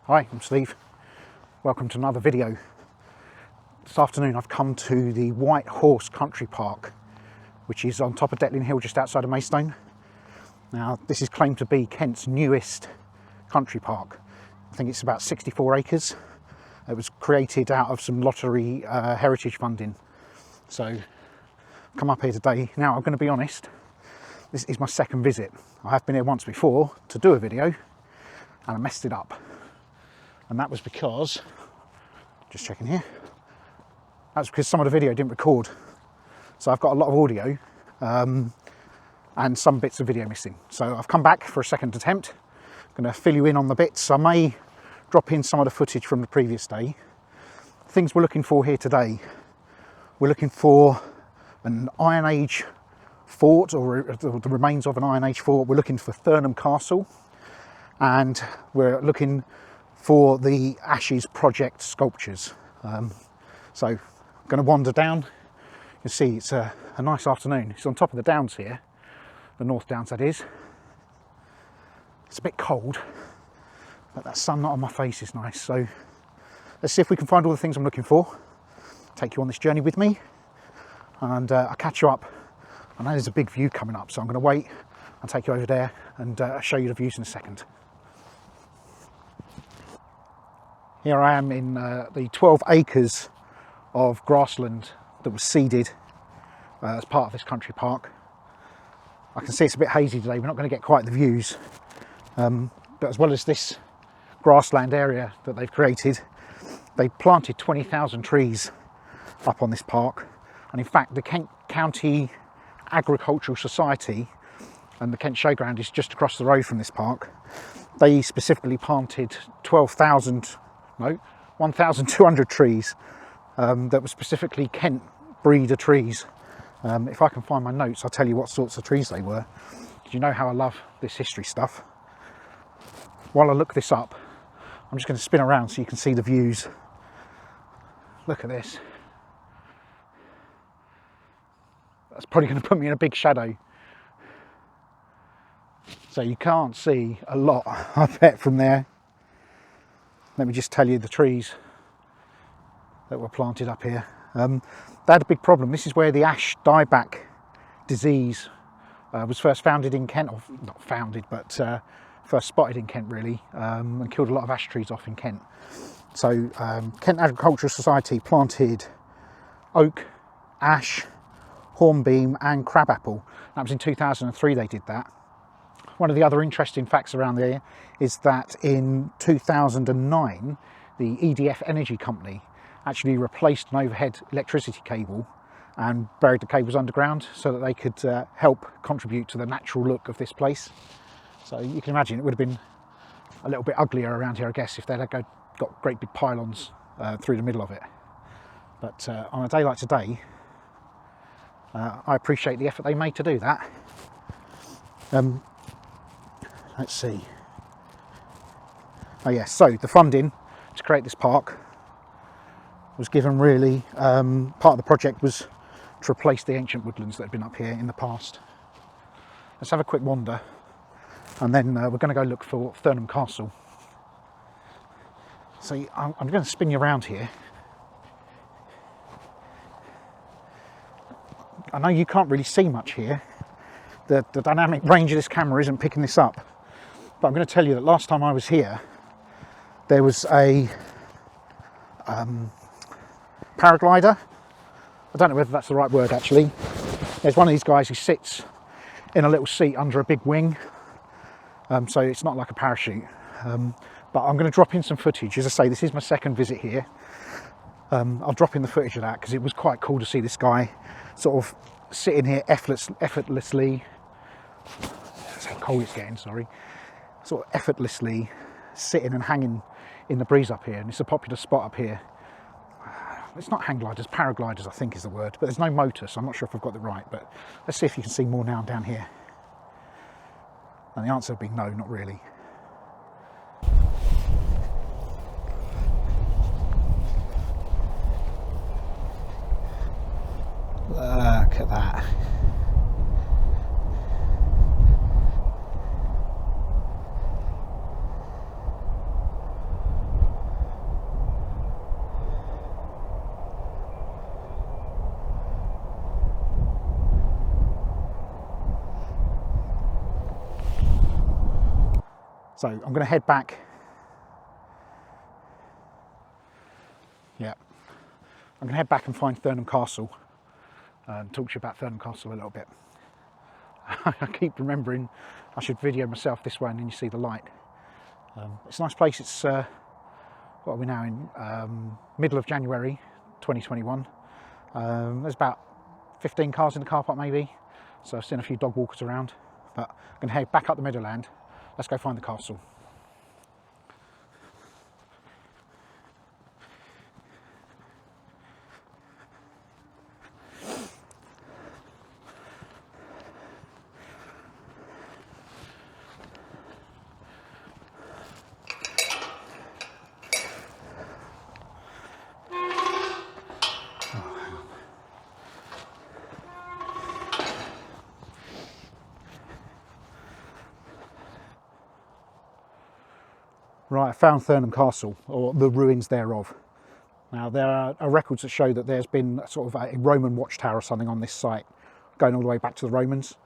Hi, I'm Steve. Welcome to another video. This afternoon I've come to the White Horse Country Park, which is on top of Detling Hill just outside of Maidstone. Now this is claimed to be Kent's newest country park. I think it's about 64 acres. It was created out of some lottery heritage funding. So I've come up here today. Now I'm going to be honest, this is my second visit. I have been here once before to do a video and I messed it up. And that was because, just checking here, that's because some of the video didn't record. So I've got a lot of audio and some bits of video missing. So I've come back for a second attempt. I'm going to fill you in on the bits. I may drop in some of the footage from the previous day. Things we're looking for here today. We're looking for an Iron Age fort, or the remains of an Iron Age fort. We're looking for Thurnham Castle, and we're looking for the Ashes Project sculptures. So I'm going to wander down. You can see it's a nice afternoon. It's on top of the downs here, the North Downs that is. It's a bit cold, but that sun not on my face is nice. So let's see if we can find all the things I'm looking for. Take you on this journey with me, and I'll catch you up. I know there's a big view coming up, so I'm going to wait and take you over there and show you the views in a second. Here I am in the 12 acres of grassland that was seeded as part of this country park. I can see it's a bit hazy today, we're not going to get quite the views. But as well as this grassland area that they've created, they planted 20,000 trees up on this park. And in fact, the Kent County Agricultural Society and the Kent Showground is just across the road from this park. They specifically planted 1,200 trees that were specifically Kent breeder trees. If I can find my notes, I'll tell you what sorts of trees they were. You know how I love this history stuff. While I look this up, I'm just going to spin around so you can see the views. Look at this. That's probably going to put me in a big shadow. So you can't see a lot, I bet, from there. Let me just tell you the trees that were planted up here. They had a big problem. This is where the ash dieback disease was first founded in Kent, or not founded, but first spotted in Kent really, and killed a lot of ash trees off in Kent. So Kent Agricultural Society planted oak, ash, hornbeam and crabapple. That was in 2003 they did that. One of the other interesting facts around there is that in 2009 the EDF Energy Company actually replaced an overhead electricity cable and buried the cables underground so that they could help contribute to the natural look of this place. So you can imagine it would have been a little bit uglier around here, I guess, if they'd got great big pylons through the middle of it. But on a day like today, I appreciate the effort they made to do that. Let's see. Oh yes, so the funding to create this park was given really, part of the project was to replace the ancient woodlands that had been up here in the past. Let's have a quick wander and then we're going to go look for Thurnham Castle. So I'm going to spin you around here. I know you can't really see much here. The dynamic range of this camera isn't picking this up. But I'm going to tell you that last time I was here, there was a paraglider. I don't know whether that's the right word actually. There's one of these guys who sits in a little seat under a big wing. So it's not like a parachute. But I'm going to drop in some footage. As I say, this is my second visit here. I'll drop in the footage of that because it was quite cool to see this guy sort of sitting here effortlessly. That's how cold it's getting, sorry. Sort of effortlessly sitting and hanging in the breeze up here, and it's a popular spot up here. It's not hang gliders, paragliders I think is the word, but there's no motor, so I'm not sure if I've got it right, but let's see if you can see more now down here. And the answer would be no, not really. Look at that. So I'm going to head back. Yeah, I'm going to head back and find Thurnham Castle and talk to you about Thurnham Castle a little bit. I keep remembering I should video myself this way and then you see the light. It's a nice place. It's what are we now in? Middle of January 2021. There's about 15 cars in the car park maybe, so I've seen a few dog walkers around, but I'm going to head back up the Meadowland. Let's go find the castle. Right, I found Thurnham Castle, or the ruins thereof. Now there are records that show that there's been sort of a Roman watchtower or something on this site, going all the way back to the Romans.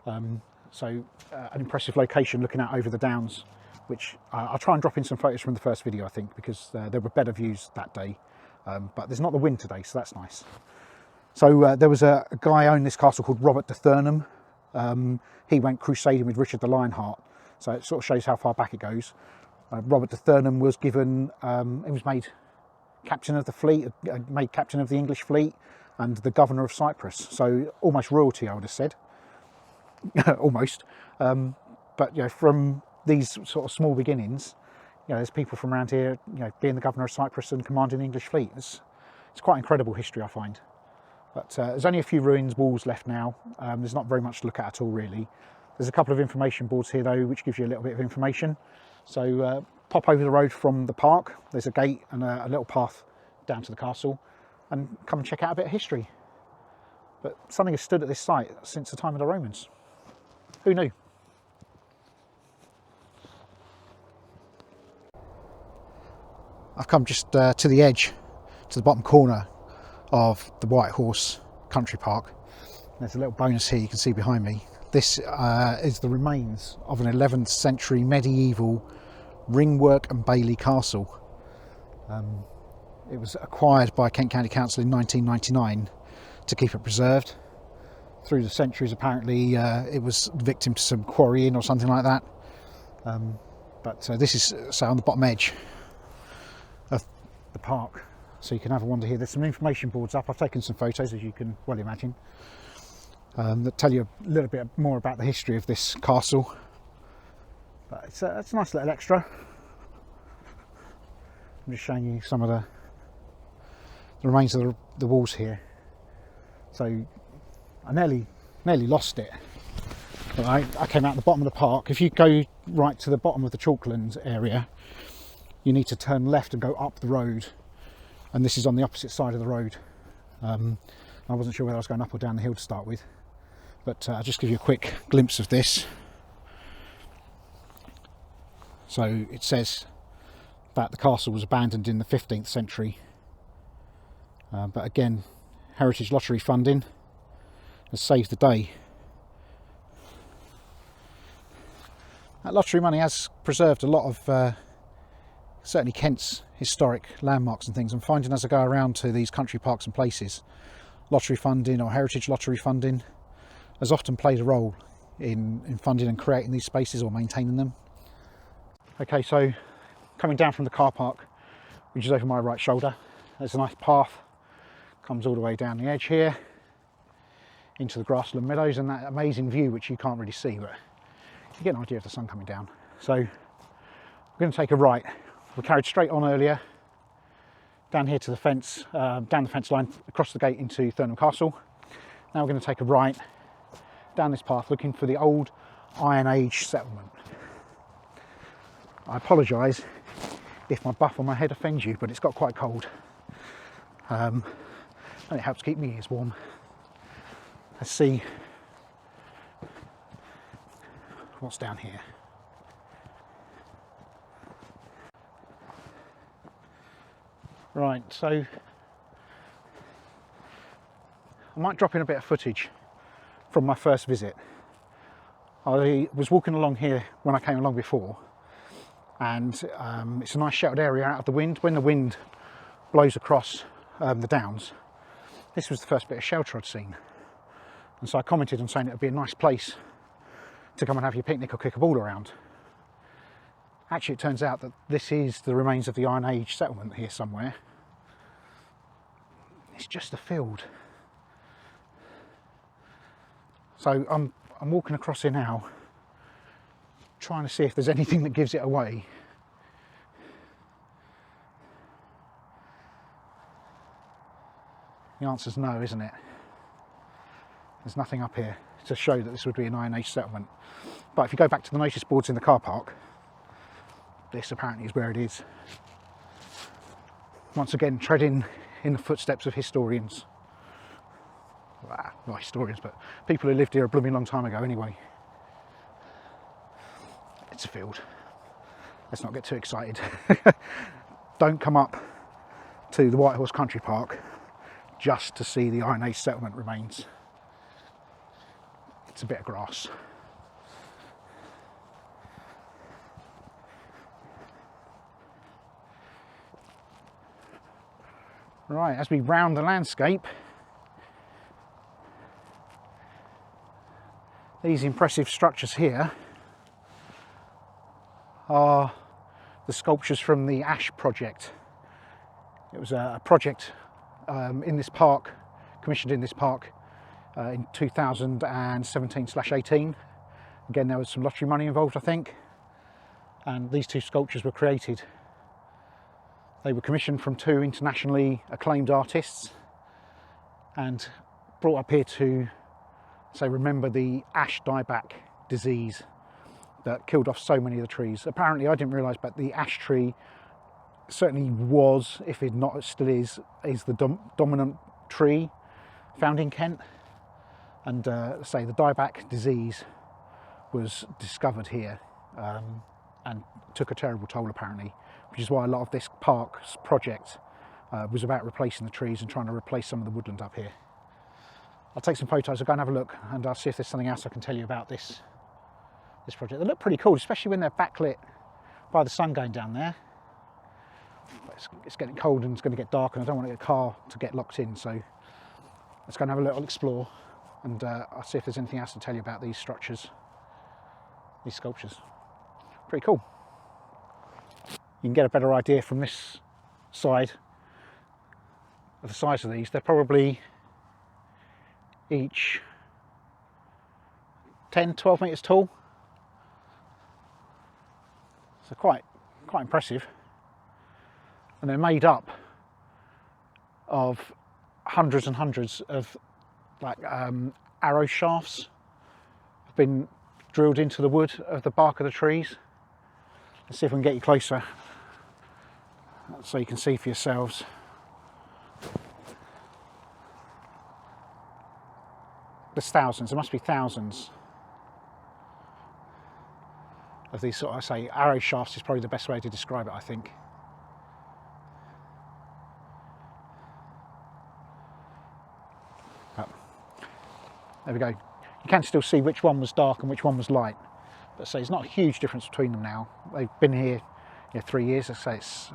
So an impressive location looking out over the downs, which I'll try and drop in some photos from the first video, I think, because there were better views that day. But there's not the wind today, so that's nice. So there was a guy who owned this castle called Robert de Thurnham. He went crusading with Richard the Lionheart, so it sort of shows how far back it goes. Robert de Thurnham was given, he was made captain of the fleet, made captain of the English fleet and the governor of Cyprus. So almost royalty, I would have said, almost. But you know, from these sort of small beginnings, you know, there's people from around here, you know, being the governor of Cyprus and commanding the English fleet. It's quite incredible history, I find. But there's only a few ruins, walls left now. There's not very much to look at all, really. There's a couple of information boards here, though, which gives you a little bit of information. So pop over the road from the park. There's a gate and a little path down to the castle, and come and check out a bit of history. But something has stood at this site since the time of the Romans. Who knew? I've come just to the edge, to the bottom corner of the White Horse Country Park. There's a little bonus here you can see behind me. This is the remains of an 11th century medieval ringwork and bailey castle. It was acquired by Kent County Council in 1999 to keep it preserved. Through the centuries, apparently it was victim to some quarrying or something like that. But this is on the bottom edge of the park, so you can have a wander here. There's some information boards up. I've taken some photos, as you can well imagine, that tell you a little bit more about the history of this castle. But it's a nice little extra. I'm just showing you some of the remains of the walls here. So I nearly lost it. But I came out the bottom of the park. If you go right to the bottom of the Chalklands area, you need to turn left and go up the road. And this is on the opposite side of the road. I wasn't sure whether I was going up or down the hill to start with. But I'll just give you a quick glimpse of this. So it says that the castle was abandoned in the 15th century. But again, Heritage Lottery funding has saved the day. That lottery money has preserved a lot of certainly Kent's historic landmarks and things. I'm finding as I go around to these country parks and places, lottery funding or heritage lottery funding has often played a role in funding and creating these spaces or maintaining them. Okay, so coming down from the car park, which is over my right shoulder, there's a nice path, comes all the way down the edge here into the grassland meadows and that amazing view which you can't really see, but you get an idea of the sun coming down. So we're going to take a right. We carried straight on earlier, down here to the fence, down the fence line, across the gate into Thurnham Castle. Now we're going to take a right down this path looking for the old Iron Age settlement. I apologise if my buff on my head offends you, but it's got quite cold. And it helps keep my ears warm. Let's see what's down here. Right, so I might drop in a bit of footage from my first visit. I was walking along here when I came along before, and it's a nice sheltered area out of the wind. When the wind blows across the downs, this was the first bit of shelter I'd seen, and so I commented on saying it would be a nice place to come and have your picnic or kick a ball around. Actually, it turns out that this is the remains of the Iron Age settlement here somewhere. It's just a field. So I'm walking across here now, trying to see if there's anything that gives it away. The answer's no, isn't it? There's nothing up here to show that this would be an Iron Age settlement. But if you go back to the notice boards in the car park, this apparently is where it is. Once again, treading in the footsteps of historians. Well, not historians, but people who lived here a blooming long time ago anyway. It's a field. Let's not get too excited. Don't come up to the White Horse Country Park just to see the Iron Age settlement remains. It's a bit of grass. Right, as we round the landscape, these impressive structures here are the sculptures from the Ash project. It was a project in this park, commissioned in this park in 2017/18. Again, there was some lottery money involved, I think, and these two sculptures were created. They were commissioned from two internationally acclaimed artists and brought up here to, say, remember the ash dieback disease that killed off so many of the trees. Apparently, I didn't realise, but the ash tree certainly was, if it not still is the dominant tree found in Kent. And say the dieback disease was discovered here and took a terrible toll apparently, which is why a lot of this park's project was about replacing the trees and trying to replace some of the woodland up here. I'll take some photos, I'll go and have a look, and I'll see if there's something else I can tell you about this project. They look pretty cool, especially when they're backlit by the sun going down there. But it's getting cold and it's going to get dark, and I don't want a car to get locked in, so let's go and have a little explore, and I'll see if there's anything else to tell you about these structures, these sculptures. Pretty cool. You can get a better idea from this side of the size of these. They're probably each 10-12 metres tall, so quite impressive, and they're made up of hundreds and hundreds of like arrow shafts have been drilled into the wood of the bark of the trees. Let's see if we can get you closer so you can see for yourselves. There's thousands, there must be thousands of these sort of, say, arrow shafts is probably the best way to describe it, I think. But there we go. You can still see which one was dark and which one was light. But say it's not a huge difference between them now. They've been here 3 years. I say it's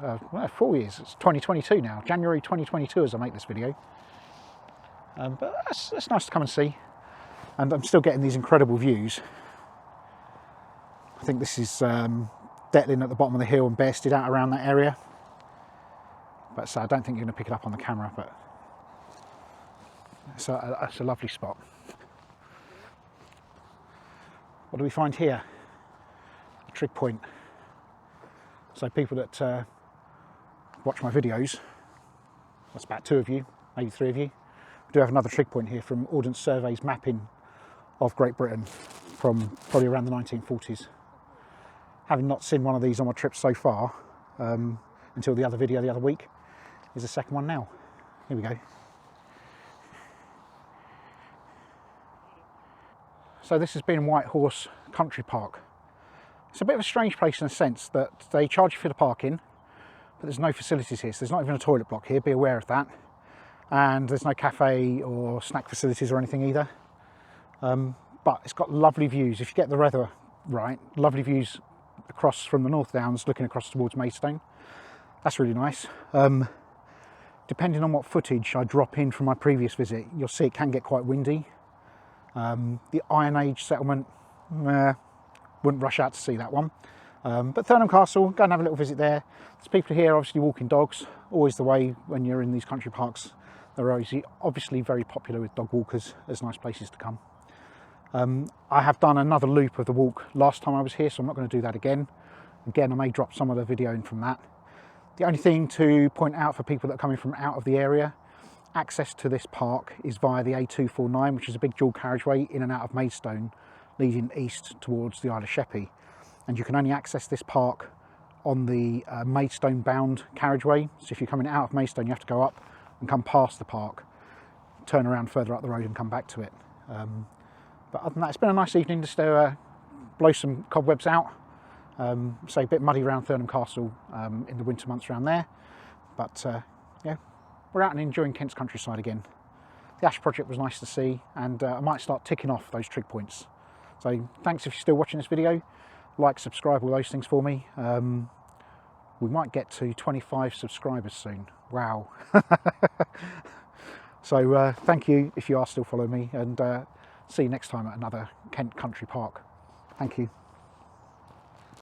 4 years. It's 2022 now, January 2022 as I make this video. But that's nice to come and see. And I'm still getting these incredible views. I think this is Detling at the bottom of the hill and Bearsted out around that area. But so I don't think you're going to pick it up on the camera, but it's a lovely spot. What do we find here? A trig point. So people that watch my videos, that's about 2 of you, maybe 3 of you, we do have another trig point here from Ordnance Survey's mapping of Great Britain from probably around the 1940s. Having not seen one of these on my trip so far, until the other video the other week, is the second one now. Here we go. So this has been White Horse Country Park. It's a bit of a strange place in the sense that they charge you for the parking, but there's no facilities here. So there's not even a toilet block here, be aware of that. And there's no cafe or snack facilities or anything either. But it's got lovely views. If you get the weather right, lovely views across from the North Downs, looking across towards Maidstone. That's really nice. Depending on what footage I drop in from my previous visit, you'll see it can get quite windy. The Iron Age settlement, wouldn't rush out to see that one. But Thurnham Castle, go and have a little visit there. There's people here obviously walking dogs, always the way when you're in these country parks. They're obviously very popular with dog walkers as nice places to come. I have done another loop of the walk last time I was here, so I'm not going to do that again. Again, I may drop some of the video in from that. The only thing to point out for people that are coming from out of the area, access to this park is via the A249, which is a big dual carriageway in and out of Maidstone, leading east towards the Isle of Sheppey. And you can only access this park on the Maidstone bound carriageway. So if you're coming out of Maidstone, you have to go up and come past the park, turn around further up the road and come back to it. But other than that, it's been a nice evening just to blow some cobwebs out. So a bit muddy around Thurnham Castle in the winter months around there. But yeah, we're out and enjoying Kent's countryside again. The Ash project was nice to see, and I might start ticking off those trig points. So thanks if you're still watching this video. Like, subscribe, all those things for me. We might get to 25 subscribers soon. Wow. So thank you if you are still following me, and see you next time at another Kent country park. Thank you.